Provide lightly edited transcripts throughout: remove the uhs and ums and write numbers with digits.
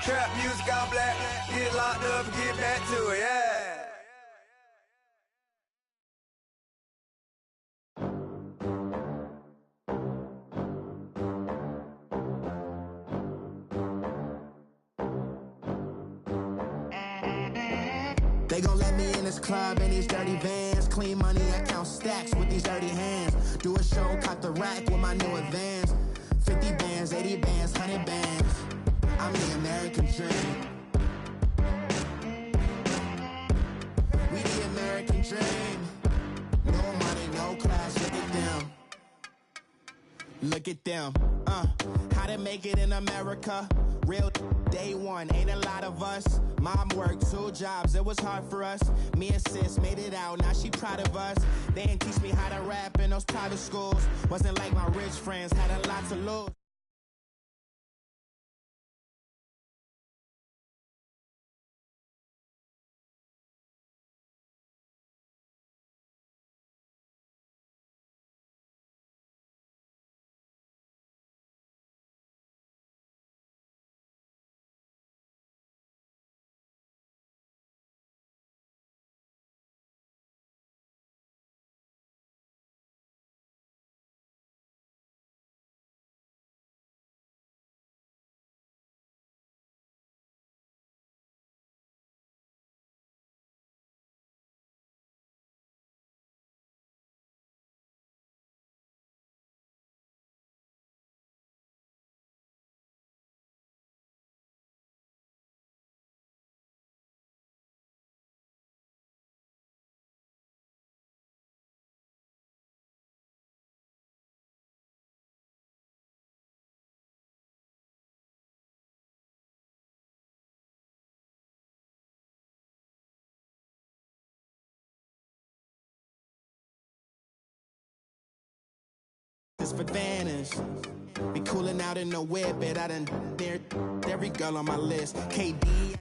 Trap music all black. Get locked up and get back to it, yeah. They gon' let me in this club in these dirty vans. Clean money, I count stacks with these dirty hands. Do a show, cop the rack with my new advance. 50 bands, 80 bands, 100 bands. I'm the American dream. We the American dream. No money, no class, look at them. Look at them, how to make it in America. Real day one, ain't a lot of us. Mom worked 2 jobs, it was hard for us. Me and sis made it out, now she proud of us. They didn't teach me how to rap in those private schools. Wasn't like my rich friends, had a lot to lose. For advantage. Be cooling out in the whip, but I done there every girl on my list. KD.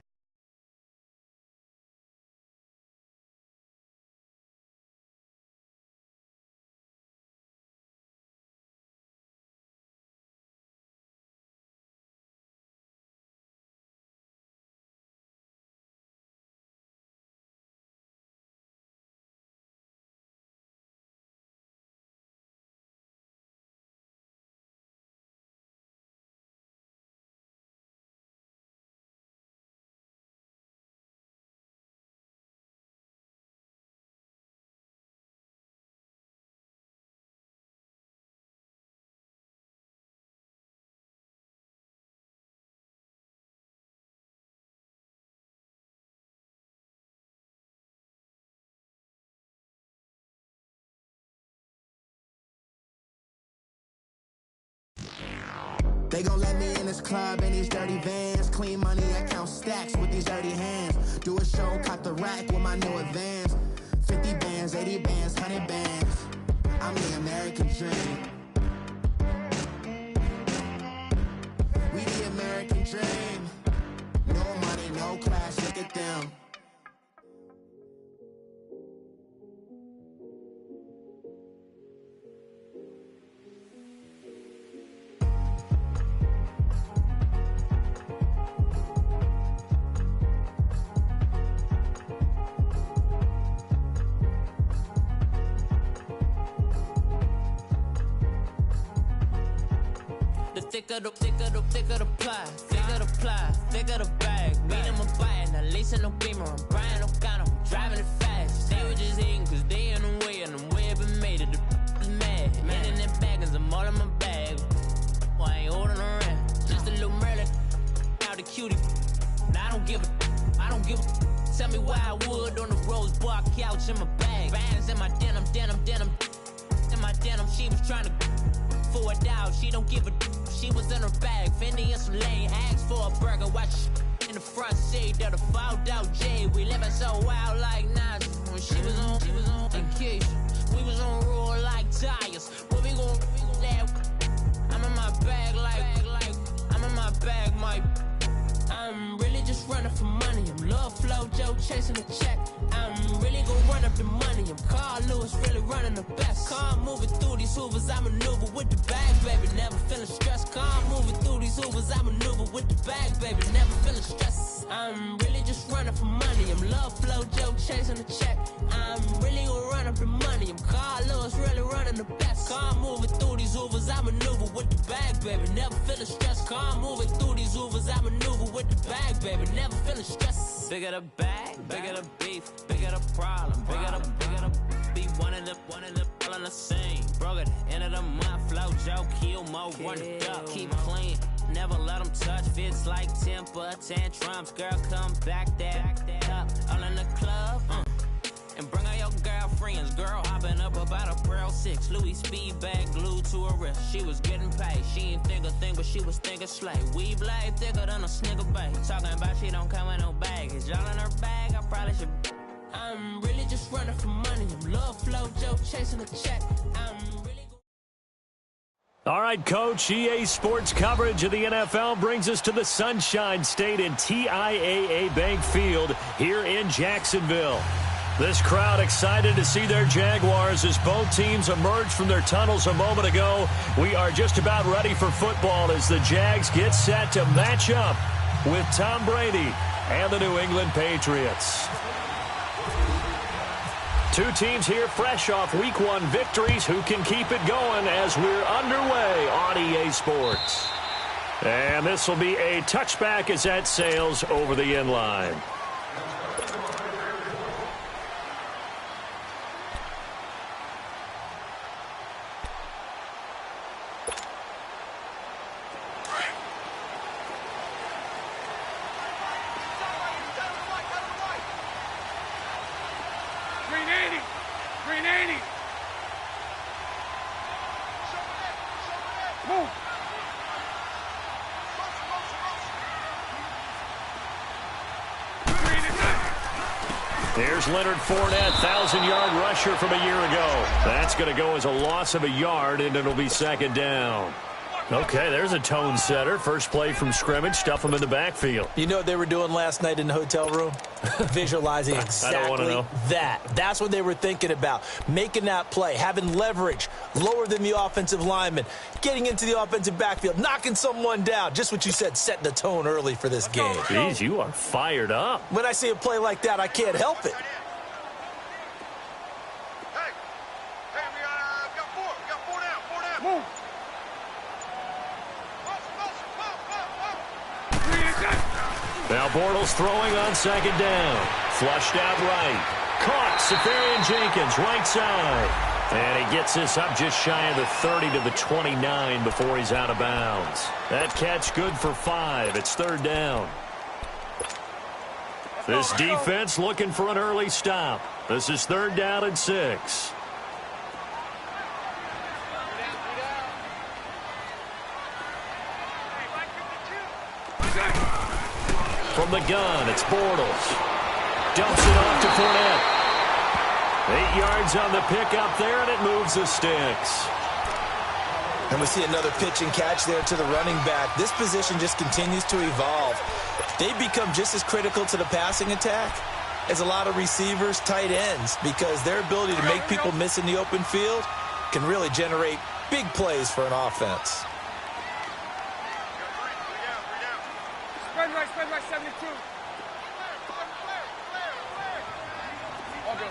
They gon' let me in this club in these dirty vans. Clean money, I count stacks with these dirty hands. Do a show, cop the rack with my new advance. 50 bands, 80 bands, 100 bands. I'm the American dream. We the American dream. No money, no class, look at them. Thicker the pie, thicker the bag. Beat him a bite, now lacing no beamer. I'm Brian O'Connor, I'm driving it fast. They were just hating cause they in the way, and the way I've been made it, the is mad. Man in them baggers, I'm all in my bag. Well, I ain't holding around. Just a little Merlin, out the cutie. Now I don't give a. Tell me why I would on the rose bar couch in my bag. Bands in my denim. In my denim, she was trying to for a doubt, she don't give a. She was in her bag, Fendi and some lane. Asked for a burger, watch in the front seat of the fouled out J. We living so wild like Nas. When she was on vacation, we was on roll like tires. What we gon' that? I'm in my bag like I'm in my bag, my. I'm really just running for money. I'm Love Flow Joe chasing the check. I'm really gon' run up the money. I'm Carl Lewis, really running the best. Car moving through these hoovers, I maneuver with the bag, baby. Never feeling stressed. Car moving through these Ubers, I maneuver with the bag, baby, never feeling stressed. I'm really just running for money. I'm love flow, Joe chasing the check. I'm really gonna run up the money. I'm Carl Lewis, really running the best. Car moving through these Ubers, I maneuver with the bag, baby, never feeling stressed. Car moving through these Ubers, I maneuver with the bag, baby, never feeling stressed. Bigger the bag, bigger the beef, bigger the problem, bigger the be one of the all on the scene. Broke at the end of the month, flow, Joe, kill, mo, run it up, keep clean. Never let them touch, fits like temper tantrums. Girl, come back that up, all in the club, and bring all your girlfriends. Girl hopping up about a Pearl 6, Louis speed bag glued to her wrist. She was getting paid, she ain't think a thing, but she was thinking slay. We blade thicker than a snicker bag. Talking about she don't come with no baggage. All in her bag, I probably should. I'm really just running for money. I'm love flow, Joe chasing a check. All right, Coach, EA Sports coverage of the NFL brings us to the Sunshine State in TIAA Bank Field here in Jacksonville. This crowd excited to see their Jaguars as both teams emerged from their tunnels a moment ago. We are just about ready for football as the Jags get set to match up with Tom Brady and the New England Patriots. Two teams here fresh off Week 1 victories. Who can keep it going as we're underway on EA Sports? And this will be a touchback as that sails over the end line. There's Leonard Fournette, 1,000-yard rusher from a year ago. That's going to go as a loss of a yard, and it'll be second down. Okay, there's a tone setter. First play from scrimmage, stuff them in the backfield. You know what they were doing last night in the hotel room? Visualizing exactly I don't want to know. that. That's what they were thinking about. Making that play, having leverage, lower than the offensive lineman, getting into the offensive backfield, knocking someone down. Just what you said, setting the tone early for this game. Jeez, you are fired up. When I see a play like that, I can't help it. Now Bortles throwing on second down. Flushed out right. Caught. Safarian Jenkins, right side. And he gets this up just shy of the 30 to the 29 before he's out of bounds. That catch good for 5. It's third down. This defense looking for an early stop. This is third down and 6. From the gun, it's Bortles. Dumps it off to Fournette. 8 yards on the pickup there, and it moves the sticks. And we see another pitch and catch there to the running back. This position just continues to evolve. They become just as critical to the passing attack as a lot of receivers, tight ends, because their ability to make people miss in the open field can really generate big plays for an offense. Spread right, 72. All good.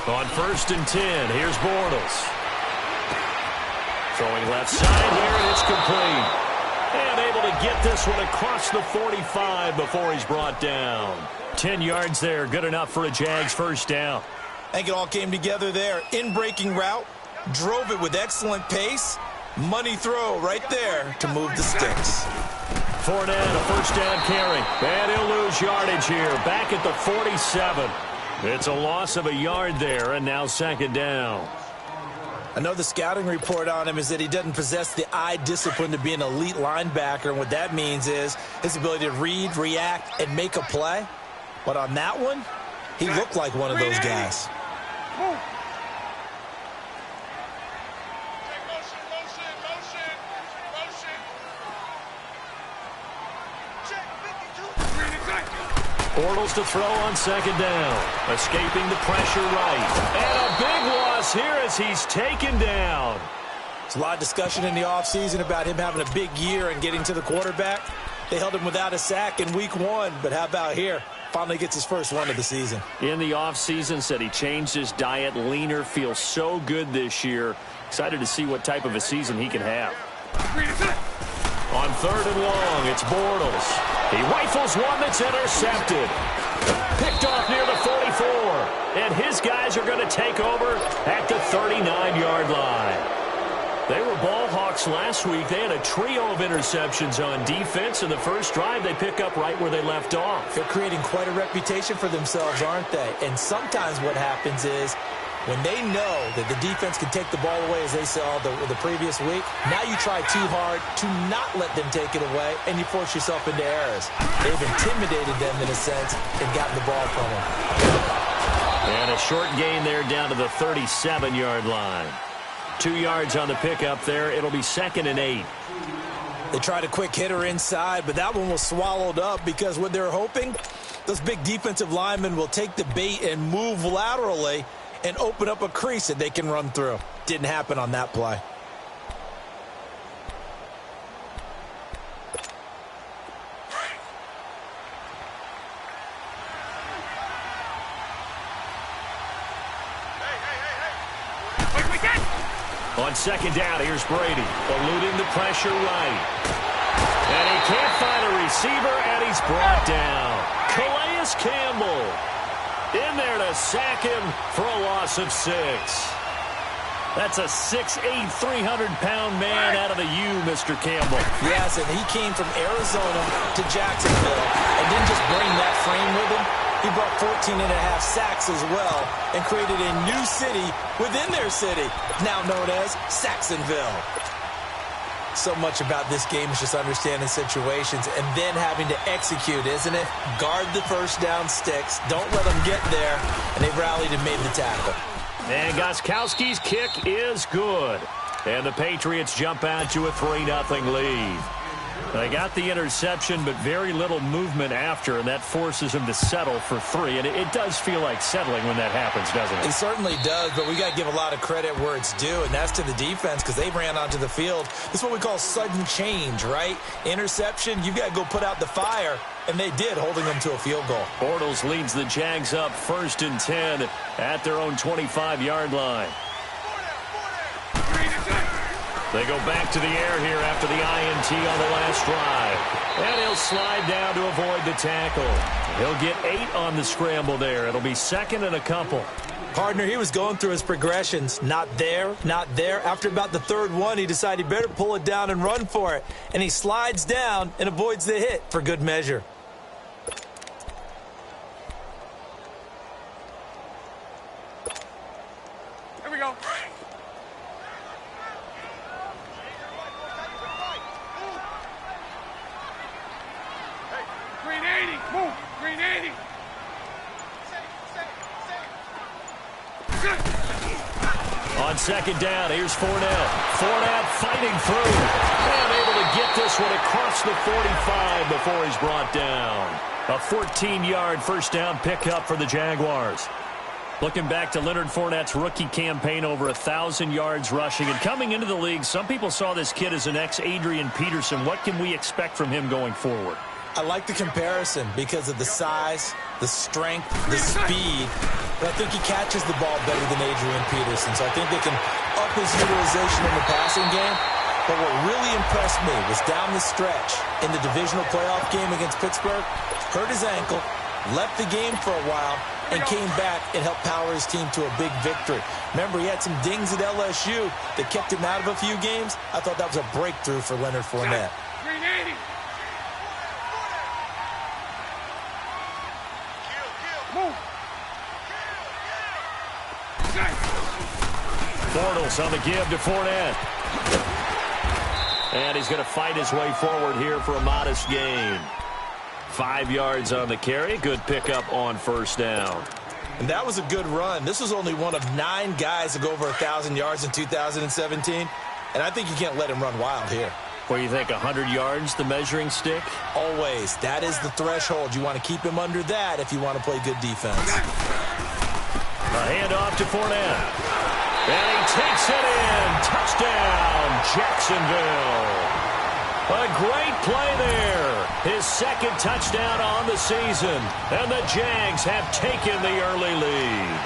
On 1st and 10, here's Bortles. Throwing left side here, and it's complete. And able to get this one across the 45 before he's brought down. 10 yards there, good enough for a Jags first down. I think it all came together there. In-breaking route, drove it with excellent pace. Money throw right there to move the sticks. Fournette, a first down carry. And he'll lose yardage here. Back at the 47. It's a loss of a yard there, and now second down. I know the scouting report on him is that he doesn't possess the eye discipline to be an elite linebacker, and what that means is his ability to read, react, and make a play. But on that one, he looked like one of those guys. Bortles to throw on second down. Escaping the pressure right. And a big loss falls here as he's taken down. There's a lot of discussion in the offseason about him having a big year and getting to the quarterback. They held him without a sack in week 1, but how about here? Finally gets his first one of the season. In the offseason, said he changed his diet, leaner, feels so good this year. Excited to see what type of a season he can have. On 3rd and long, it's Bortles. He rifles one that's intercepted. Picked off near the 44. And his guys are going to take over at the 39-yard line. They were ball hawks last week. They had a trio of interceptions on defense. In the first drive, they pick up right where they left off. They're creating quite a reputation for themselves, aren't they? And sometimes what happens is when they know that the defense can take the ball away, as they saw the previous week, now you try too hard to not let them take it away, and you force yourself into errors. They've intimidated them in a sense and gotten the ball from them. And a short gain there down to the 37-yard line. 2 yards on the pickup there. It'll be 2nd and 8. They tried a quick hitter inside, but that one was swallowed up because what they're hoping, those big defensive linemen will take the bait and move laterally and open up a crease that they can run through. Didn't happen on that play. On 2nd down, here's Brady, eluding the pressure right. And he can't find a receiver, and he's brought down. Calais Campbell in there to sack him for a loss of 6. That's a 6'8", 300-pound man out of the U, Mr. Campbell. Yes, and he came from Arizona to Jacksonville and didn't just bring that frame with him. He brought 14.5 sacks as well and created a new city within their city, now known as Saxonville. So much about this game is just understanding situations and then having to execute, isn't it? Guard the first down sticks. Don't let them get there. And they rallied and made the tackle. And Gostkowski's kick is good. And the Patriots jump out to a 3-0 lead. They got the interception, but very little movement after, and that forces him to settle for 3. And it does feel like settling when that happens, doesn't it? It certainly does, but we got to give a lot of credit where it's due, and that's to the defense because they ran onto the field. This is what we call sudden change, right? Interception, you've got to go put out the fire, and they did, holding them to a field goal. Bortles leads the Jags up 1st and 10 at their own 25-yard line. They go back to the air here after the INT on the last drive. And he'll slide down to avoid the tackle. He'll get 8 on the scramble there. It'll be 2nd and a couple. Partner, he was going through his progressions. Not there, not there. After about the 3rd one, he decided he better pull it down and run for it. And he slides down and avoids the hit for good measure. Here we go. Green 80. Move. Green 80. On 2nd down, here's Fournette. Fournette fighting through. And able to get this one across the 45 before he's brought down. A 14-yard first down pickup for the Jaguars. Looking back to Leonard Fournette's rookie campaign, over 1,000 yards rushing. And coming into the league, some people saw this kid as an ex-Adrian Peterson. What can we expect from him going forward? I like the comparison because of the size, the strength, the speed. But I think he catches the ball better than Adrian Peterson. So I think they can up his utilization in the passing game. But what really impressed me was down the stretch in the divisional playoff game against Pittsburgh, hurt his ankle, left the game for a while, and came back and helped power his team to a big victory. Remember, he had some dings at LSU that kept him out of a few games. I thought that was a breakthrough for Leonard Fournette. Green 80. Move. Bortles on the give to Fournette. And he's going to fight his way forward here for a modest gain. 5 yards on the carry. Good pickup on first down. And that was a good run. This was only one of 9 guys to go over 1,000 yards in 2017. And I think you can't let him run wild here. What do you think, 100 yards, the measuring stick? Always. That is the threshold. You want to keep him under that if you want to play good defense. A handoff to Fournette. takes it in. Touchdown, Jacksonville. A great play there. His second touchdown on the season. And the Jags have taken the early lead.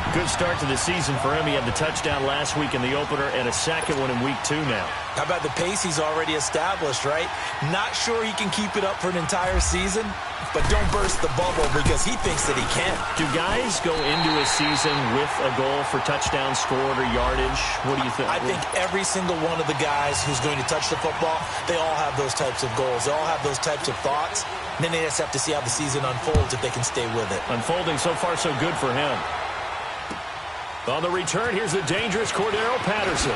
Good start to the season for him. He had the touchdown last week in the opener and a second one in week 2 now. How about the pace he's already established, right? Not sure he can keep it up for an entire season, but don't burst the bubble because he thinks that he can. Do guys go into a season with a goal for touchdown scored or yardage? What do you think? I think every single one of the guys who's going to touch the football, they all have those types of goals. They all have those types of thoughts. And then they just have to see how the season unfolds if they can stay with it. Unfolding so far so good for him. On the return, here's the dangerous Cordero Patterson.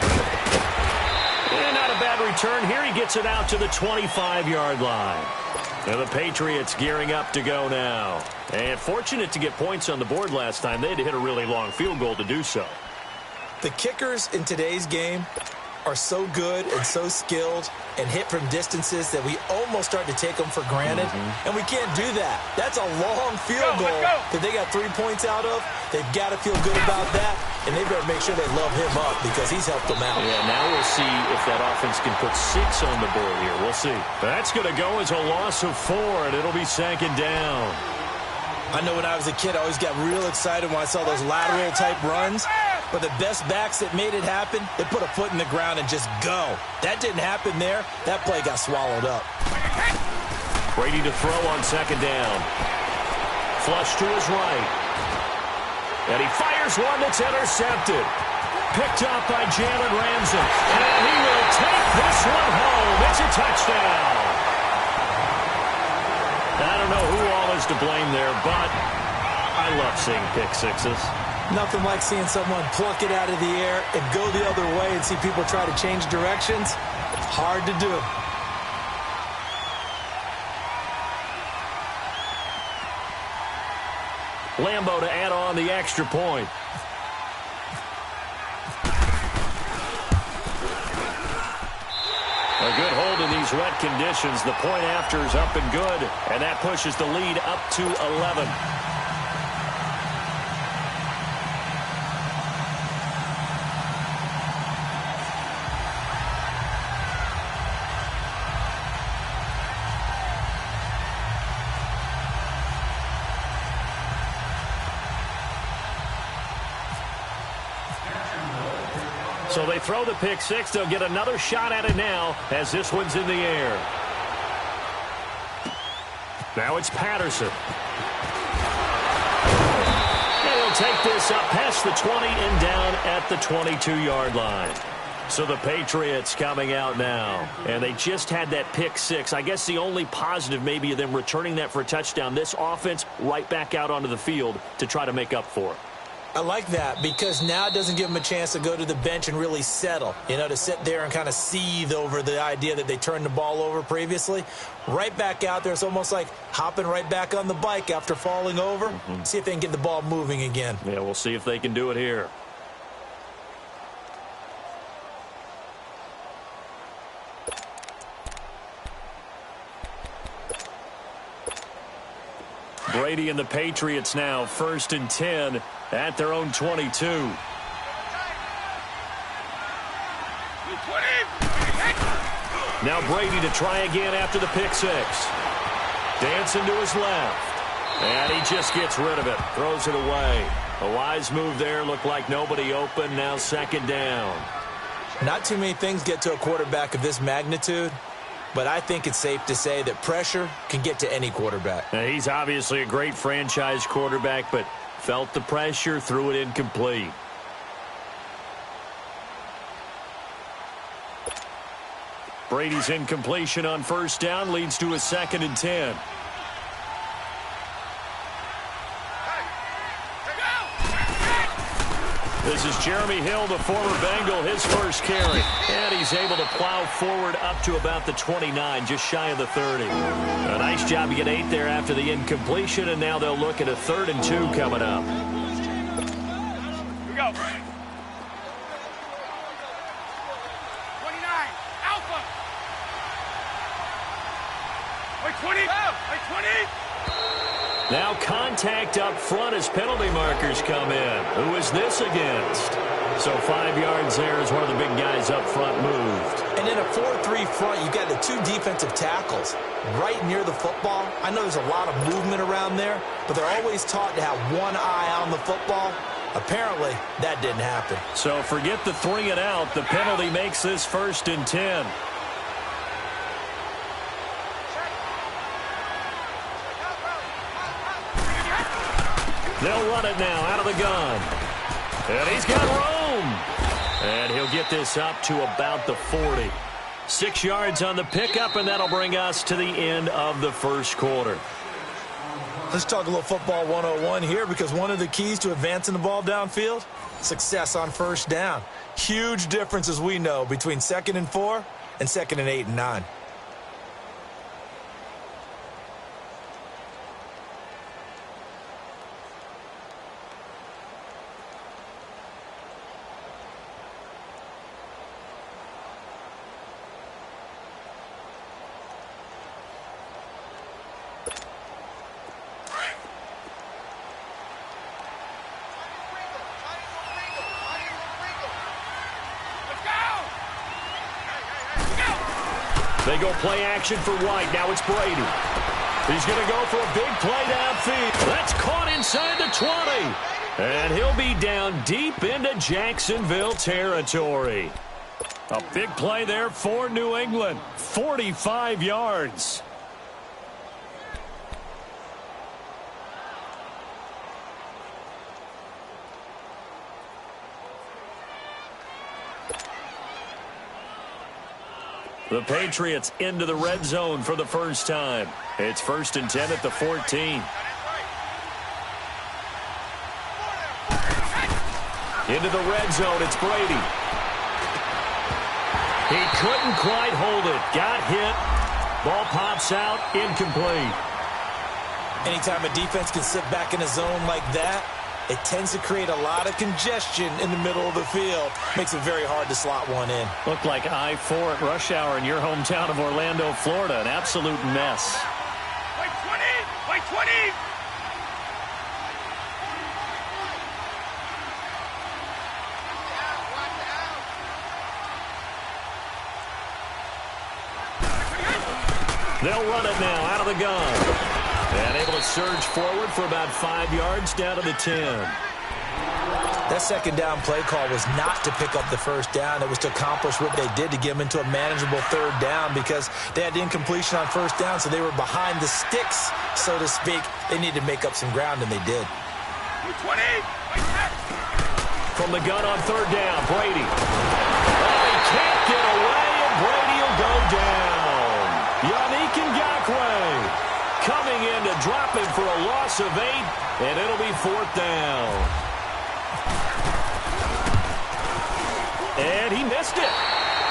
And not a bad return here. He gets it out to the 25-yard line. And the Patriots gearing up to go now. And fortunate to get points on the board last time. They had to hit a really long field goal to do so. The kickers in today's game are so good and so skilled and hit from distances that we almost start to take them for granted. And we can't do that. That's a long field goal that they got 3 points out of. They've got to feel good about that, and they better make sure they love him up because he's helped them out. Yeah, now we'll see if that offense can put 6 on the board here. We'll see. That's going to go as a loss of 4, and it'll be second down. I know when I was a kid, I always got real excited when I saw those lateral-type runs. But the best backs that made it happen, they put a foot in the ground and just go. That didn't happen there. That play got swallowed up. Brady to throw on second down. Flush to his right. And he fires one that's intercepted. Picked up by Jalen Ramsey. And he will take this one home. It's a touchdown. I don't know who all is to blame there, but I love seeing pick sixes. Nothing like seeing someone pluck it out of the air and go the other way and see people try to change directions. Hard to do. Lambo to add on the extra point. A good hold in these wet conditions. The point after is up and good, and that pushes the lead up to 11. So they throw the pick six. They'll get another shot at it now as this one's in the air. Now it's Patterson. And he'll take this up past the 20 and down at the 22-yard line. So the Patriots coming out now. And they just had that pick six. I guess the only positive maybe of them returning that for a touchdown. This offense right back out onto the field to try to make up for it. I like that because now it doesn't give them a chance to go to the bench and really settle, to sit there and kind of seethe over the idea that they turned the ball over previously. Right back out there, it's almost like hopping right back on the bike after falling over. See if they can get the ball moving again. Yeah, we'll see if they can do it here. Brady and the Patriots now 1st and 10 at their own 22. Now Brady to try again after the pick six. Dancing to his left. And he just gets rid of it. Throws it away. A wise move there. Looked like nobody open. Now second down. Not too many things get to a quarterback of this magnitude. But I think it's safe to say that pressure can get to any quarterback. Now, he's obviously a great franchise quarterback, but felt the pressure, threw it incomplete. Brady's incompletion on first down leads to a 2nd and 10. This is Jeremy Hill, the former Bengal, his first carry. And he's able to plow forward up to about the 29, just shy of the 30. A nice job to get 8 there after the incompletion, and now they'll look at a 3rd and 2 coming up. Here we go. 29, Alpha. Wait, 20. Wait, 20. Now contact up front as penalty markers come in. Who is this against? So 5 yards there as one of the big guys up front moved. And in a 4-3 front, you've got the 2 defensive tackles right near the football. I know there's a lot of movement around there, but they're always taught to have one eye on the football. Apparently, that didn't happen. So forget the 3 and out. The penalty makes this 1st and 10. They'll run it now out of the gun. And he's got room. And he'll get this up to about the 40. 6 yards on the pickup, and that'll bring us to the end of the first quarter. Let's talk a little football 101 here, because one of the keys to advancing the ball downfield, success on first down. Huge difference, as we know, between 2nd and 4 and 2nd and 8 and 9. They go play action for White. Now it's Brady. He's going to go for a big play downfield. That's caught inside the 20. And he'll be down deep into Jacksonville territory. A big play there for New England. 45 yards. The Patriots into the red zone for the first time. It's 1st and 10 at the 14. Into the red zone, it's Brady. He couldn't quite hold it. Got hit. Ball pops out, incomplete. Anytime a defense can sit back in a zone like that, it tends to create a lot of congestion in the middle of the field. Makes it very hard to slot one in. Looked like I-4 at rush hour in your hometown of Orlando, Florida. An absolute mess. Wait 20! Wait 20! They'll run it now out of the gun. And able to surge forward for about 5 yards down to the 10. That second down play call was not to pick up the first down. It was to accomplish what they did, to get them into a manageable 3rd down, because they had incompletion on first down, so they were behind the sticks, so to speak. They needed to make up some ground, and they did. 20! From the gun on 3rd down, Brady. Oh, he can't get away, and Brady will go down. Yannick Ngakoue coming in to drop him for a loss of 8, and it'll be 4th down. And he missed it.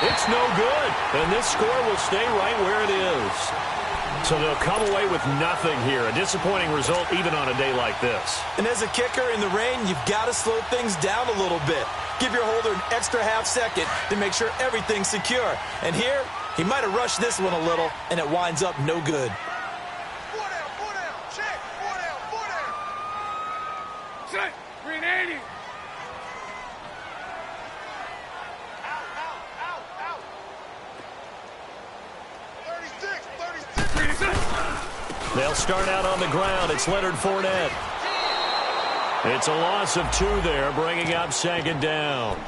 It's no good, and this score will stay right where it is. So they'll come away with nothing here. A disappointing result even on a day like this. And as a kicker in the rain, you've got to slow things down a little bit. Give your holder an extra half second to make sure everything's secure. And here, he might have rushed this one a little, and it winds up no good. 380. They'll start out on the ground. It's Leonard Fournette. It's a loss of 2 there, bringing up 2nd down.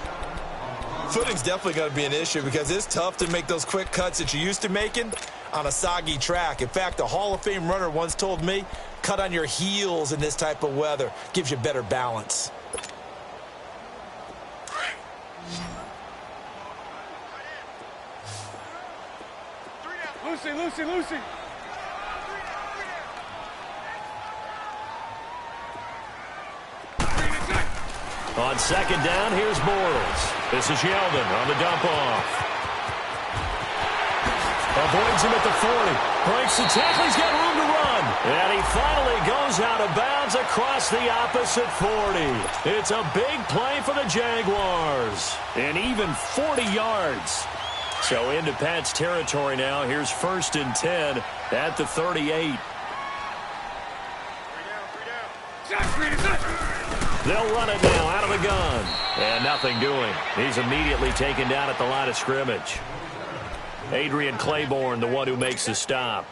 Footing's definitely going to be an issue, because it's tough to make those quick cuts that you're used to making on a soggy track. In fact, a Hall of Fame runner once told me, cut on your heels in this type of weather. Gives you better balance. Lucy. On 2nd down, here's Bortles. This is Yeldon on the dump off. Avoids him at the 40. Breaks the tackle. He's got room to run. And he finally goes out of bounds across the opposite 40. It's a big play for the Jaguars. And even 40 yards. So into Pat's territory now. Here's 1st and 10 at the 38. 3 down. They'll run it now out of the gun. And nothing doing. He's immediately taken down at the line of scrimmage. Adrian Claiborne, the one who makes the stop.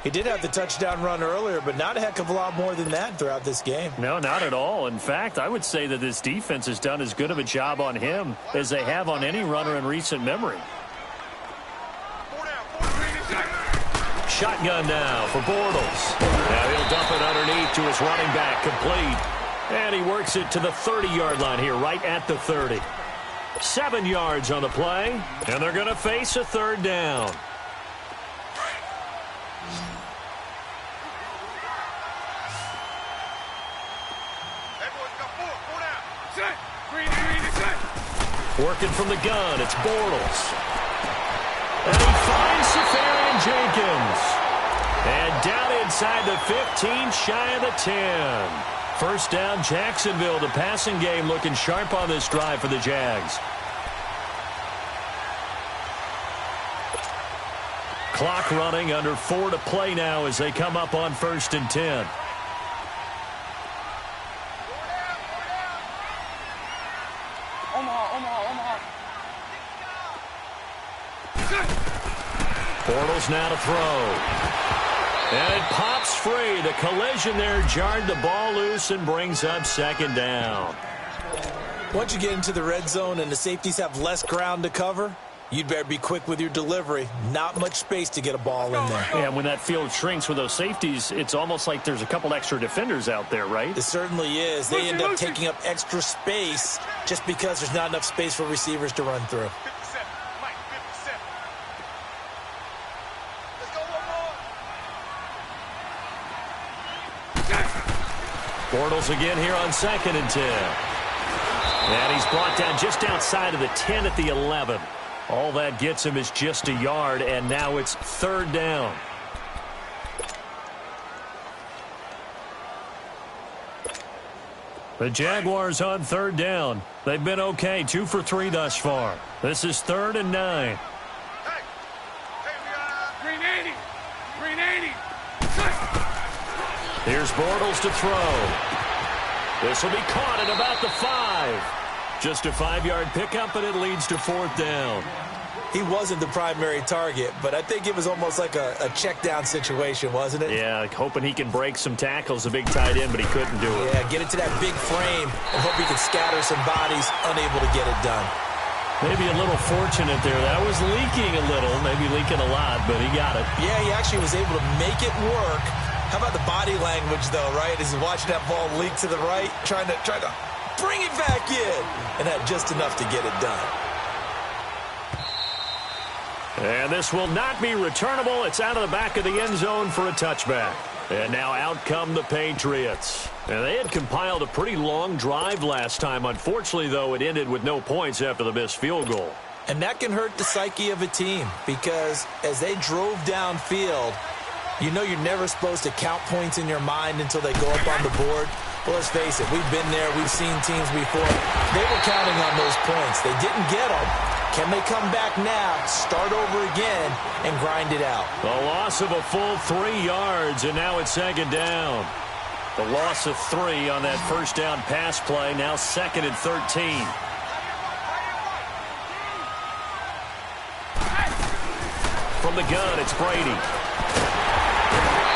He did have the touchdown run earlier, but not a heck of a lot more than that throughout this game. No, not at all. In fact, I would say that this defense has done as good of a job on him as they have on any runner in recent memory. Shotgun now for Bortles. Now he'll dump it underneath to his running back, complete. And he works it to the 30-yard line here, right at the 30. 7 yards on the play, and they're going to face a third down. Working from the gun, it's Bortles. And he finds Safarian Jenkins. And down inside the 15, shy of the 10. First down, Jacksonville. The passing game looking sharp on this drive for the Jags. Clock running, under 4 to play now as they come up on 1st and 10. Bortles now to throw. And it pops free. The collision there jarred the ball loose and brings up 2nd down. Once you get into the red zone and the safeties have less ground to cover, you'd better be quick with your delivery. Not much space to get a ball in there. Yeah, when that field shrinks with those safeties, it's almost like there's a couple extra defenders out there, right? It certainly is. They end up taking up extra space just because there's not enough space for receivers to run through. Bortles again here on 2nd and 10. And he's brought down just outside of the 10 at the 11. All that gets him is just a yard, and now it's 3rd down. The Jaguars on 3rd down. They've been okay, 2 for 3 thus far. This is 3rd and 9. Here's Bortles to throw. This will be caught at about the 5. Just a 5-yard pickup, and it leads to 4th down. He wasn't the primary target, but I think it was almost like a check down situation, wasn't it? Yeah, like hoping he can break some tackles, a big tight end, but he couldn't do it. Yeah, get it to that big frame and hope he can scatter some bodies, unable to get it done. Maybe a little fortunate there. That was leaking a little, maybe leaking a lot, but he got it. Yeah, he actually was able to make it work. How about the body language, though, right? As he's watching that ball leak to the right, trying to bring it back in, and had just enough to get it done. And this will not be returnable. It's out of the back of the end zone for a touchback. And now out come the Patriots. And they had compiled a pretty long drive last time. Unfortunately, though, it ended with no points after the missed field goal. And that can hurt the psyche of a team because as they drove downfield, you know you're never supposed to count points in your mind until they go up on the board. Well, let's face it, we've been there. We've seen teams before. They were counting on those points. They didn't get them. Can they come back now, start over again, and grind it out? The loss of a full 3 yards, and now it's 2nd down. The loss of 3 on that first down pass play, now 2nd and 13. From the gun, it's Brady.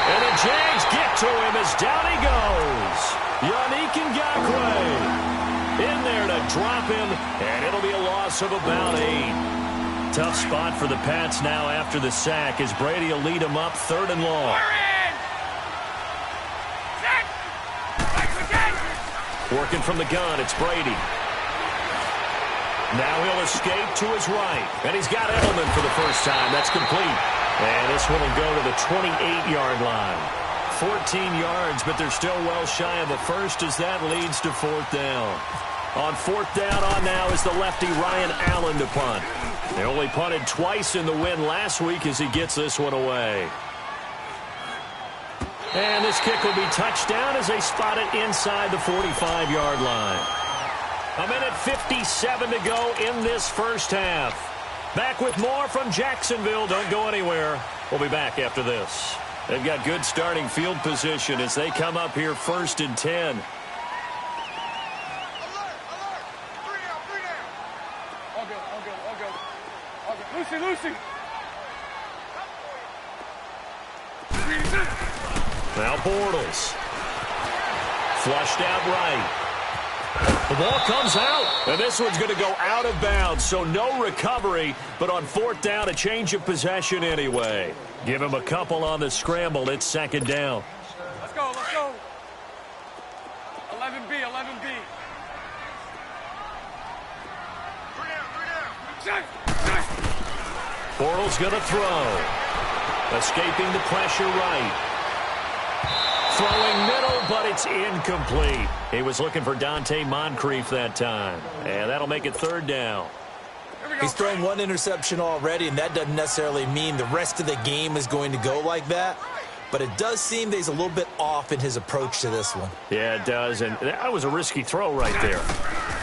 And the Jags get to him as down he goes. Yannick Ngakoue in there to drop him, and it'll be a loss of about 8. Tough spot for the Pats now after the sack as Brady will lead them up 3rd and long. Working from the gun, it's Brady. Now he'll escape to his right, and he's got Edelman for the first time. That's complete. And this one will go to the 28-yard line. 14 yards, but they're still well shy of a first as that leads to 4th down. On 4th down on now is the lefty Ryan Allen to punt. They only punted twice in the win last week as he gets this one away. And this kick will be touchdown as they spot it inside the 45-yard line. 1:57 to go in this first half. Back with more from Jacksonville. Don't go anywhere. We'll be back after this. They've got good starting field position as they come up here 1st and 10. Lucy, Lucy. Now Bortles. Flushed out right. The ball comes out, and this one's going to go out of bounds, so no recovery, but on fourth down, a change of possession anyway. Give him a couple on the scramble. It's second down. Let's go, let's go. 11B, 11B. Bortles going to throw. Escaping the pressure right. Throwing middle, but it's incomplete. He was looking for Dante Moncrief that time. And that'll make it third down. He's thrown one interception already, and that doesn't necessarily mean the rest of the game is going to go like that. But it does seem that he's a little bit off in his approach to this one. Yeah, it does. And that was a risky throw right there.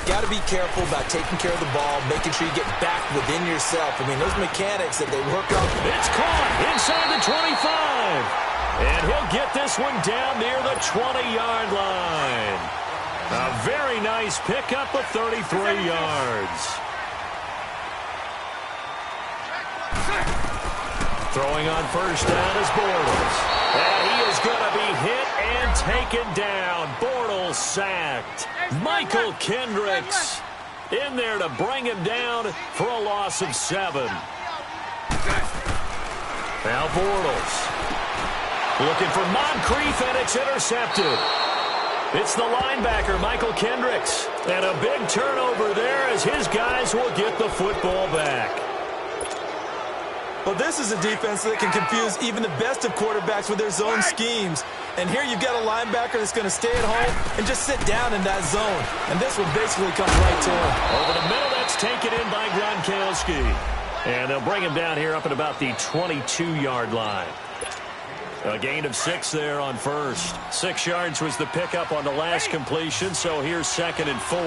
Got to be careful about taking care of the ball, making sure you get back within yourself. I mean, those mechanics that they work on. It's caught inside the 25. And he'll get this one down near the 20-yard line. A very nice pickup of 33 yards. Throwing on first down is Bortles. And he is going to be hit and taken down. Bortles sacked. Michael Kendricks in there to bring him down for a loss of 7. Now Bortles. Looking for Moncrief, and it's intercepted. It's the linebacker, Michael Kendricks. And a big turnover there as his guys will get the football back. Well, this is a defense that can confuse even the best of quarterbacks with their zone schemes. And here you've got a linebacker that's going to stay at home and just sit down in that zone. And this one basically comes right to him. Over the middle, that's taken in by Gronkowski. And they'll bring him down here up at about the 22-yard line. A gain of 6 there on first. 6 yards was the pickup on the last completion, so here's 2nd and 4.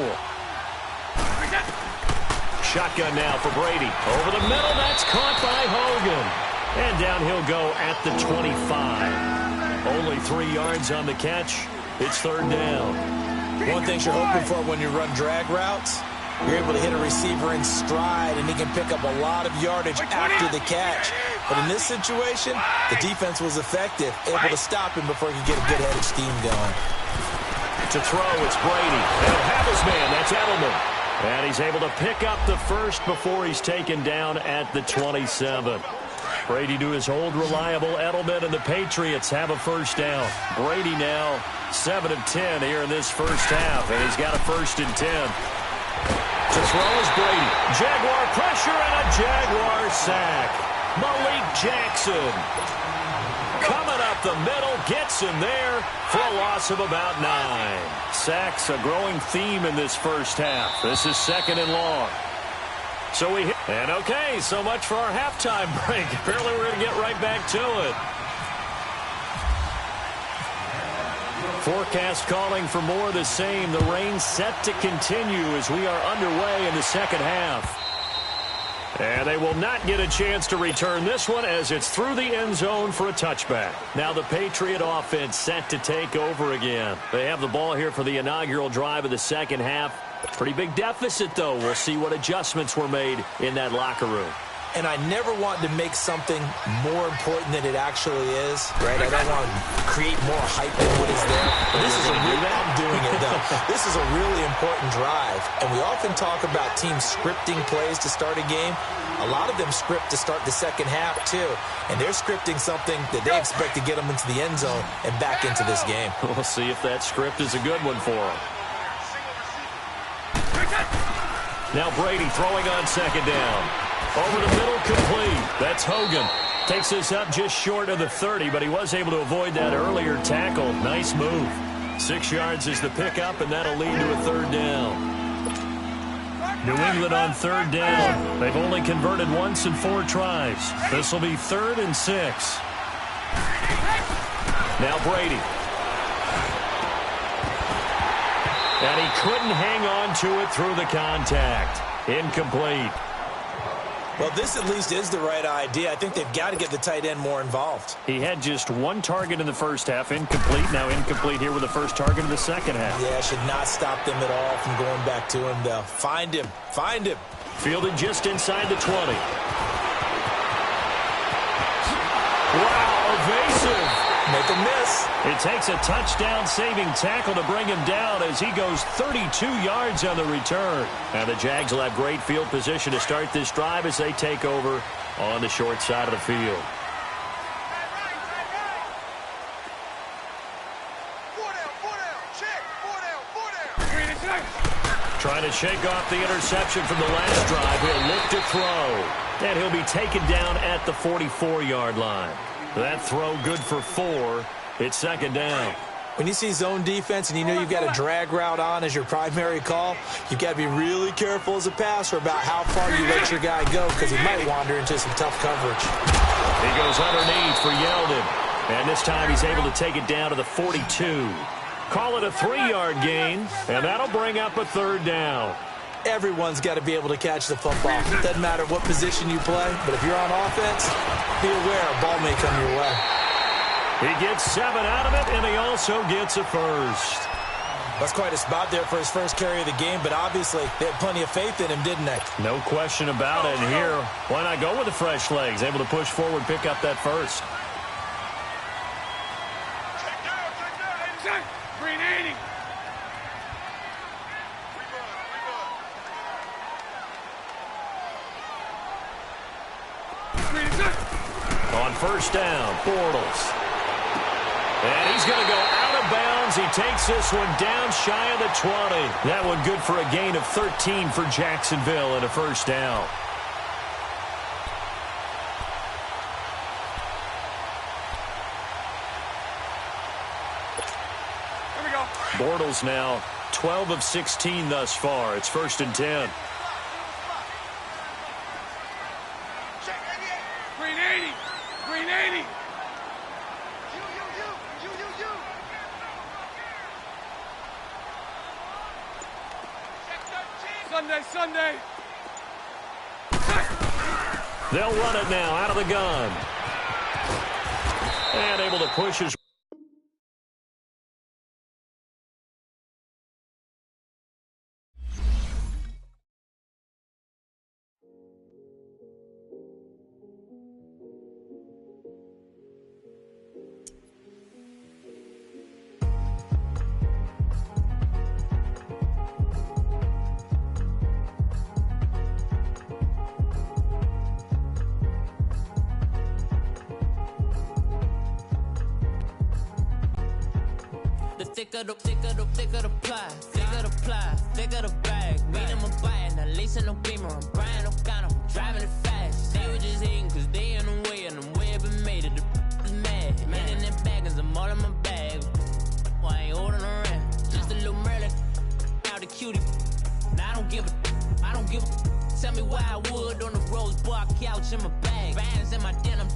Shotgun now for Brady. Over the middle, that's caught by Hogan. And down he'll go at the 25. Only 3 yards on the catch. It's third down. One thing you're hoping for when you run drag routes, you're able to hit a receiver in stride, and he can pick up a lot of yardage after the catch. But in this situation, the defense was effective, able to stop him before he could get a good head of steam going. To throw, it's Brady. And he'll have his man, that's Edelman. And he's able to pick up the first before he's taken down at the 27. Brady to his old reliable Edelman, and the Patriots have a first down. Brady now 7 of 10 here in this first half, and he's got a 1st and 10. To throw is Brady. Jaguar pressure and a Jaguar sack. Malik Jackson coming up the middle, gets him there for a loss of about 9. Sacks a growing theme in this first half. This is 2nd and long. So we hit. And okay, so much for our halftime break. Apparently we're going to get right back to it. Forecast calling for more of the same. The rain set to continue as we are underway in the second half. And they will not get a chance to return this one as it's through the end zone for a touchback. Now the Patriot offense set to take over again. They have the ball here for the inaugural drive of the second half. Pretty big deficit, though. We'll see what adjustments were made in that locker room. And I never want to make something more important than it actually is, right? I don't want to create more hype than what is there. But this is a real, I'm doing it, though. This is a really important drive. And we often talk about teams scripting plays to start a game. A lot of them script to start the second half, too. And they're scripting something that they expect to get them into the end zone and back into this game. We'll see if that script is a good one for them. Now Brady throwing on second down. Over the middle, complete. That's Hogan. Takes this up just short of the 30, but he was able to avoid that earlier tackle. Nice move. 6 yards is the pickup, and that'll lead to a third down. New England on third down. They've only converted once in 4 tries. This will be 3rd and 6. Now Brady. And he couldn't hang on to it through the contact. Incomplete. Well, this at least is the right idea. I think they've got to get the tight end more involved. He had just 1 target in the first half, incomplete. Now incomplete here with the first target in the second half. Yeah, should not stop them at all from going back to him, though. Find him. Find him. Fielded just inside the 20. Wow, evasive. Make a miss. It takes a touchdown-saving tackle to bring him down as he goes 32 yards on the return. And the Jags will have great field position to start this drive as they take over on the short side of the field. Trying to shake off the interception from the last drive. He'll look to throw. And he'll be taken down at the 44-yard line. That throw good for 4. It's second down. When you see zone defense and you know you've got a drag route on as your primary call, you've got to be really careful as a passer about how far you let your guy go because he might wander into some tough coverage. He goes underneath for Yeldon. And this time he's able to take it down to the 42. Call it a 3-yard gain, and that'll bring up a third down. Everyone's got to be able to catch the football. It doesn't matter what position you play, but if you're on offense, be aware a ball may come your way. He gets 7 out of it, and he also gets a first. That's quite a spot there for his first carry of the game, but obviously they had plenty of faith in him, didn't they? No question about it. And here, why not go with the fresh legs? Able to push forward, pick up that first. On first down, Bortles. And he's going to go out of bounds. He takes this one down shy of the 20. That one good for a gain of 13 for Jacksonville and a first down. Here we go. Bortles now 12 of 16 thus far. It's first and 10. Green 80. Green 80. Sunday. They'll run it now out of the gun. And able to push his thicker the pie, thicker the bag. Meet them a buying, at least in no beamer. I'm Brian O'Connor, driving it fast. They were just hating cause they in the way, and the way it been made it, the is mad. Man in them baggins, I'm all in my bag. I ain't holding around, just a little Merlin, out the cutie. Now I don't give a. Tell me why I would on the rose bar couch in my bag. Bands in my denim.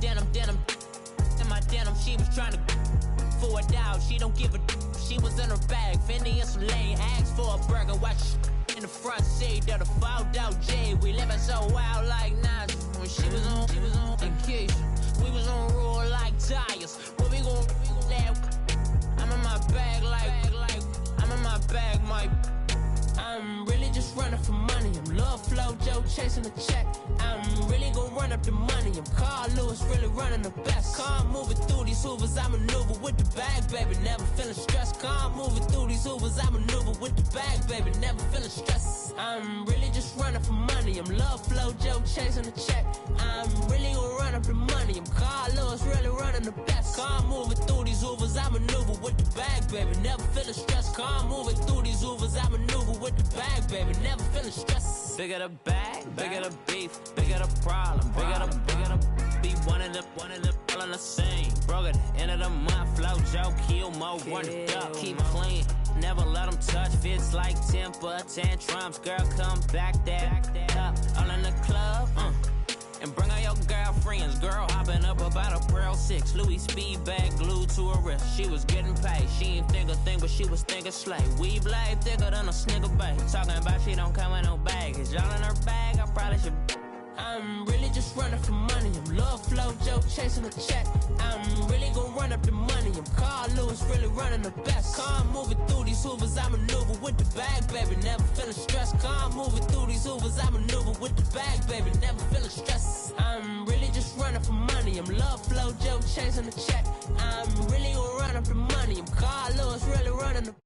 In my denim, she was trying to for a doubt, she don't give a. She was in her bag, Fendi and some lane hags for a burger. Watch in the front seat of the fouled out J. We living so wild like Nas. When she was on vacation, we was on roll like tires. What we gon' let? I'm in my bag like I'm in my bag, my. I'm really just running for money. I'm Love Flow Joe chasing the check. I'm really gon' run up the money. I'm Carl Lewis, really running the best. Calm moving through these hoovers, I maneuver with the bag, baby. Never feeling stressed. Calm moving through these hoovers, I maneuver with the bag, baby. Never feeling stressed. I'm really just running for money. I'm Love Flow Joe chasing the check. I'm really gon' run up the money. I'm Carl Lewis, really running the best. Calm moving through these hoovers, I maneuver with the bag, baby. Never feeling stressed. Calm moving through these hoovers, I maneuver with the bag, baby. Never feeling stressed. Bigger the bag, bigger the beef, bigger the problem, bigger the be one of the all in the same. Broke at the end of the month, flow Joe, kill mo, run it up, keep clean. Never let them touch, fits like temper tantrums. Girl, come back that up, all in the club, and bring all your girlfriends. Girl hopping up about a Pearl 6. Louis speed bag glued to her wrist. She was getting paid. She ain't think a thing, but she was thinking slay. We blade thicker than a snigger bag. Talking about she don't come with no baggage. Y'all in her bag, I probably should. I'm really just running for money. I'm Love Flow Joe chasing the check. I'm really gon' run up the money. I'm Carl Lewis, really running the best. Calm moving through these hoovers, I maneuver with the bag, baby. Never feeling stressed. Calm moving through these hoovers, I maneuver with the bag, baby, never feeling stress. I'm really just running for money. I'm love flow, Joe chasing the check. I'm really gonna run up the money. I'm Carl Lewis, really running the